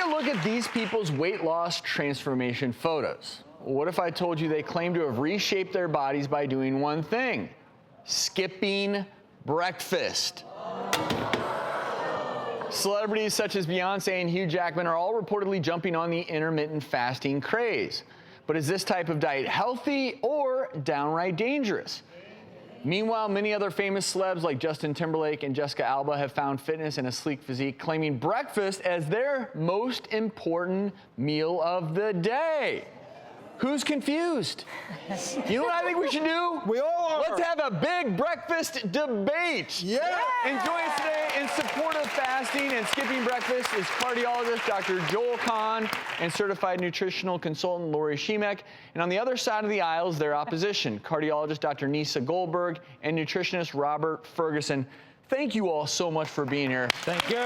a look at these people's weight loss transformation photos. What if I told you they claim to have reshaped their bodies by doing one thing? Skipping breakfast. Celebrities such as Beyoncé and Hugh Jackman are all reportedly jumping on the intermittent fasting craze. But is this type of diet healthy or downright dangerous? Meanwhile, many other famous celebs like Justin Timberlake and Jessica Alba have found fitness and a sleek physique, claiming breakfast as their most important meal of the day. Who's confused? You know what I think we should do? We all are. Let's have a big breakfast debate. Yeah. And joining us today in support of fasting and skipping breakfast is cardiologist Dr. Joel Kahn and certified nutritional consultant Lori Shemek. And on the other side of the aisle is their opposition, cardiologist Dr. Nisa Goldberg and nutritionist Robert Ferguson. Thank you all so much for being here. Thank you.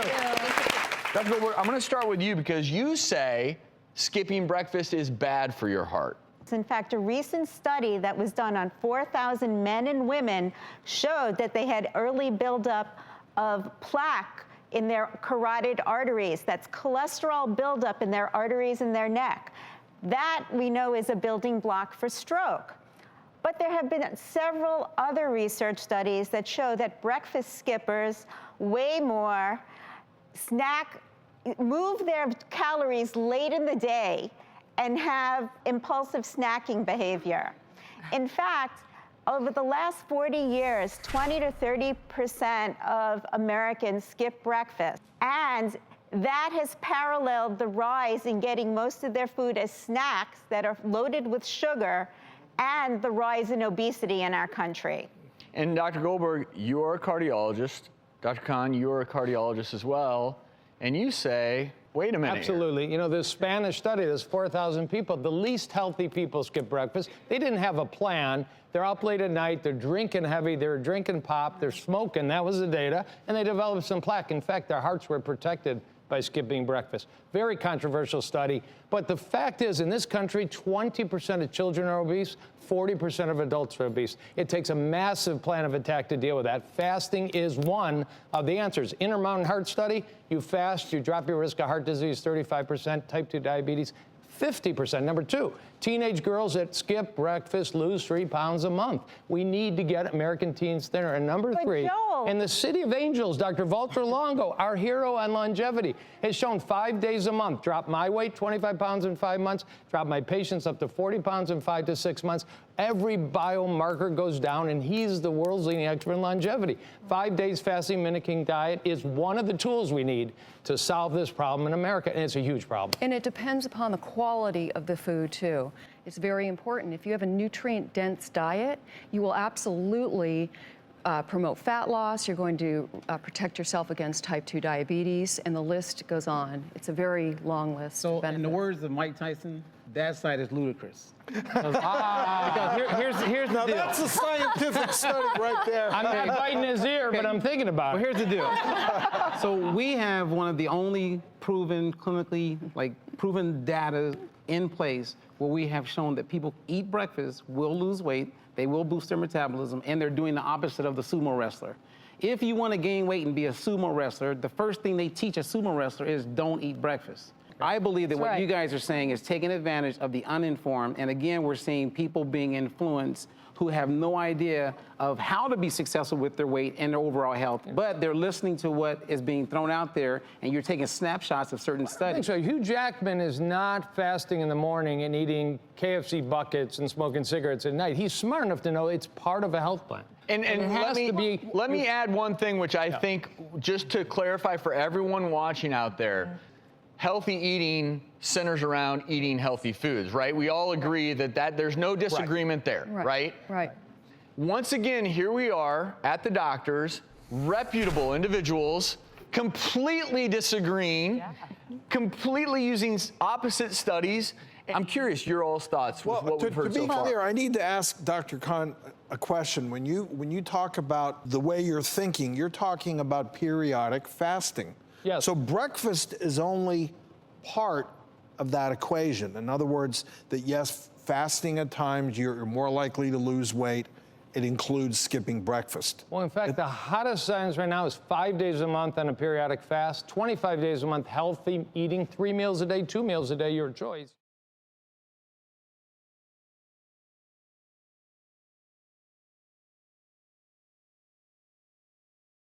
Dr. Goldberg, I'm going to start with you because you say skipping breakfast is bad for your heart. In fact, a recent study that was done on 4,000 men and women showed that they had early buildup of plaque in their carotid arteries. That's cholesterol buildup in their arteries in their neck. That we know is a building block for stroke. But there have been several other research studies that show that breakfast skippers weigh more, move their calories late in the day, and have impulsive snacking behavior. In fact, over the last 40 years, 20 to 30% of Americans skip breakfast. And that has paralleled the rise in getting most of their food as snacks that are loaded with sugar and the rise in obesity in our country. And Dr. Goldberg, you're a cardiologist. Dr. Kahn, you're a cardiologist as well. And you say, wait a minute. Absolutely. You know, this Spanish study, there's 4,000 people. The least healthy people skip breakfast. They didn't have a plan. They're up late at night. They're drinking heavy. They're drinking pop. They're smoking. That was the data. And they developed some plaque. In fact, their hearts were protected by skipping breakfast. Very controversial study. But the fact is, in this country, 20% of children are obese, 40% of adults are obese. It takes a massive plan of attack to deal with that. Fasting is one of the answers. Intermittent heart study, you fast, you drop your risk of heart disease 35%, type 2 diabetes 50%. Number two, teenage girls that skip breakfast lose 3 pounds a month. We need to get American teens thinner. And number three, Joel, in the City of Angels, Dr. Walter Longo, our hero on longevity, has shown 5 days a month. Drop my weight 25 pounds in 5 months, drop my patients up to 40 pounds in 5 to 6 months. Every biomarker goes down, and he's the world's leading expert in longevity. 5 days fasting mimicking diet is one of the tools we need to solve this problem in America, and it's a huge problem. And it depends upon the quality of the food, too. It's very important. If you have a nutrient-dense diet, you will absolutely promote fat loss. You're going to protect yourself against type 2 diabetes, and the list goes on. It's a very long list. So, in the words of Mike Tyson, that side is ludicrous. Because here's the Now deal. that's a scientific study right there. I'm not biting his ear, but I'm thinking about Well, it. here's the deal. So we have one of the only proven, clinically, proven data in place where we have shown that people eat breakfast will lose weight, they will boost their metabolism, and they're doing the opposite of the sumo wrestler. If you want to gain weight and be a sumo wrestler, the first thing they teach a sumo wrestler is don't eat breakfast. I believe that what you guys are saying is taking advantage of the uninformed, and again, we're seeing people being influenced who have no idea of how to be successful with their weight and their overall health, but they're listening to what is being thrown out there, and you're taking snapshots of certain I studies. think so. Hugh Jackman is not fasting in the morning and eating KFC buckets and smoking cigarettes at night. He's smart enough to know it's part of a health plan. And let me add one thing, which I think, just to clarify for everyone watching out there, healthy eating centers around eating healthy foods, right? We all agree that there's no disagreement there, right? Right. Once again, here we are at the doctors, reputable individuals, completely disagreeing, completely using opposite studies. I'm curious your all's thoughts with what we've heard so far. To be clear, I need to ask Dr. Kahn a question. When you talk about the way you're thinking, you're talking about periodic fasting. Yes. So breakfast is only part of that equation. In other words, that yes, fasting at times, you're more likely to lose weight, it includes skipping breakfast. Well, in fact, the hottest science right now is 5 days a month on a periodic fast, 25 days a month healthy eating, 3 meals a day, 2 meals a day, your choice.